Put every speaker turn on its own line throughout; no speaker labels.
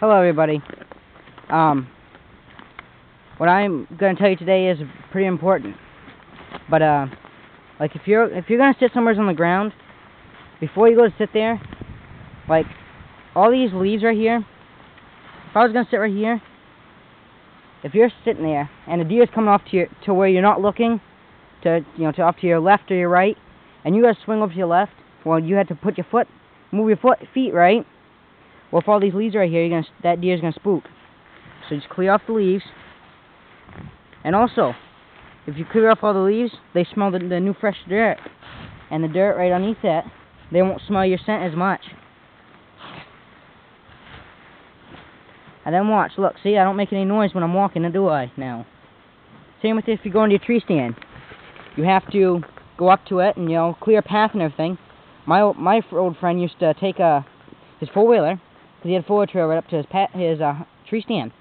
Hello, everybody. What I'm gonna tell you today is pretty important. But like if you're gonna sit somewhere on the ground, before you go to sit there, like all these leaves right here. If I was gonna sit right here, if you're sitting there and the deer's coming off to where you're not looking, to off to your left or your right, and you gotta swing over to your left, well, you had to move your feet right. Well, if all these leaves are right here, that deer's gonna spook. So just clear off the leaves. And also, if you clear off all the leaves, they smell the new fresh dirt. And the dirt right underneath that, they won't smell your scent as much. And then watch, look, see, I don't make any noise when I'm walking, do I, now? Same with if you go into your tree stand. You have to go up to it and, clear a path and everything. My old friend used to take his four-wheeler, because he had a four-wheeler trail right up to his tree stand.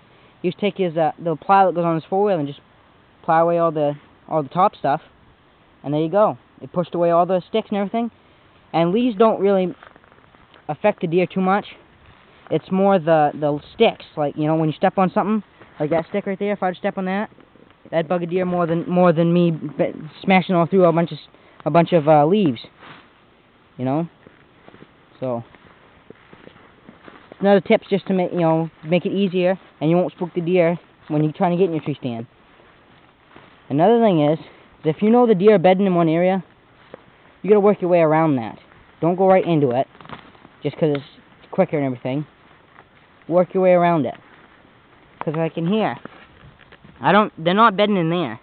He used to take the plow that goes on his four-wheeler and just plow away all the top stuff, and there you go. It pushed away all the sticks and everything. And leaves don't really affect the deer too much. It's more the sticks, like when you step on something, like that stick right there. If I would step on that, that'd bug a deer more than me smashing all through a bunch of leaves. So another tips just to make it easier, and you won't spook the deer when you're trying to get in your tree stand. Another thing is if you know the deer are bedding in one area, you gotta work your way around that. Don't go right into it just because it's quicker and everything. Work your way around it. Because like in here, they're not bedding in there.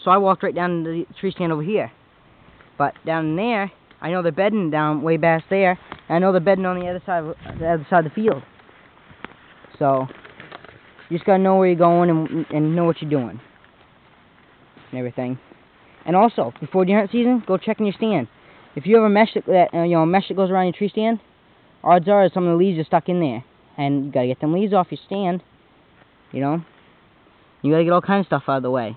So I walked right down to the tree stand over here. But down in there, I know they're bedding down way back there, and I know they're bedding on the other side of the field. So you just gotta know where you're going and know what you're doing and everything. And also, before deer hunt season, go check in your stand. If you have a mesh that goes around your tree stand, odds are some of the leaves are stuck in there, and you gotta get them leaves off your stand. You gotta get all kinds of stuff out of the way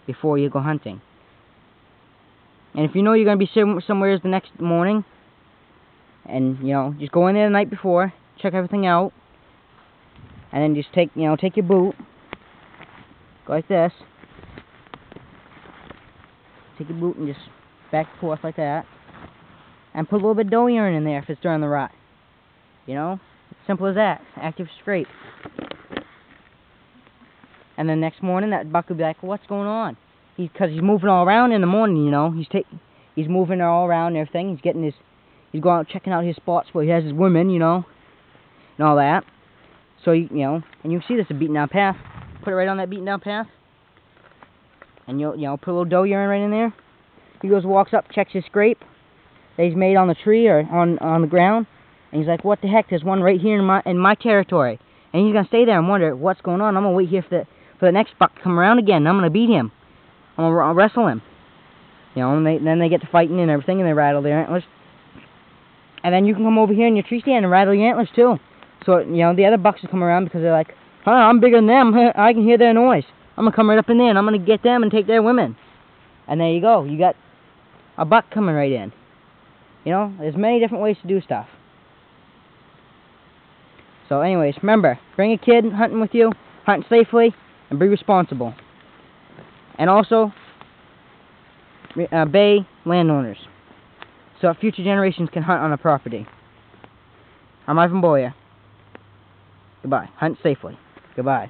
before you go hunting. And if you know you're gonna be somewhere the next morning, and just go in there the night before, check everything out, and then just take your boot, go like this, take your boot and just back and forth like that, and put a little bit of doe urine in there if it's during the rut. Simple as that. Active scrape. And then next morning that buck will be like, what's going on? Because he's moving all around in the morning, he's moving all around and everything. He's going out checking out his spots where he has his women, and all that. So and you see this a beaten down path. Put it right on that beaten down path, and you'll put a little doe urine right in there. He goes, walks up, checks his scrape that he's made on the tree or on the ground, and he's like, what the heck? There's one right here in my territory, and he's gonna stay there and wonder what's going on. I'm gonna wait here for the next buck to come around again. And I'm gonna beat him. I'll wrestle him. And then they get to fighting and everything, and they rattle their antlers. And then you can come over here in your tree stand and rattle your antlers too. So the other bucks will come around because they're like, I'm bigger than them. I can hear their noise. I'm gonna come right up in there and I'm gonna get them and take their women. And there you go. You got a buck coming right in. There's many different ways to do stuff. So anyways, remember, bring a kid hunting with you, hunt safely, and be responsible. And also, obey landowners, so future generations can hunt on the property. I'm Ivan Boyer. Goodbye. Hunt safely. Goodbye.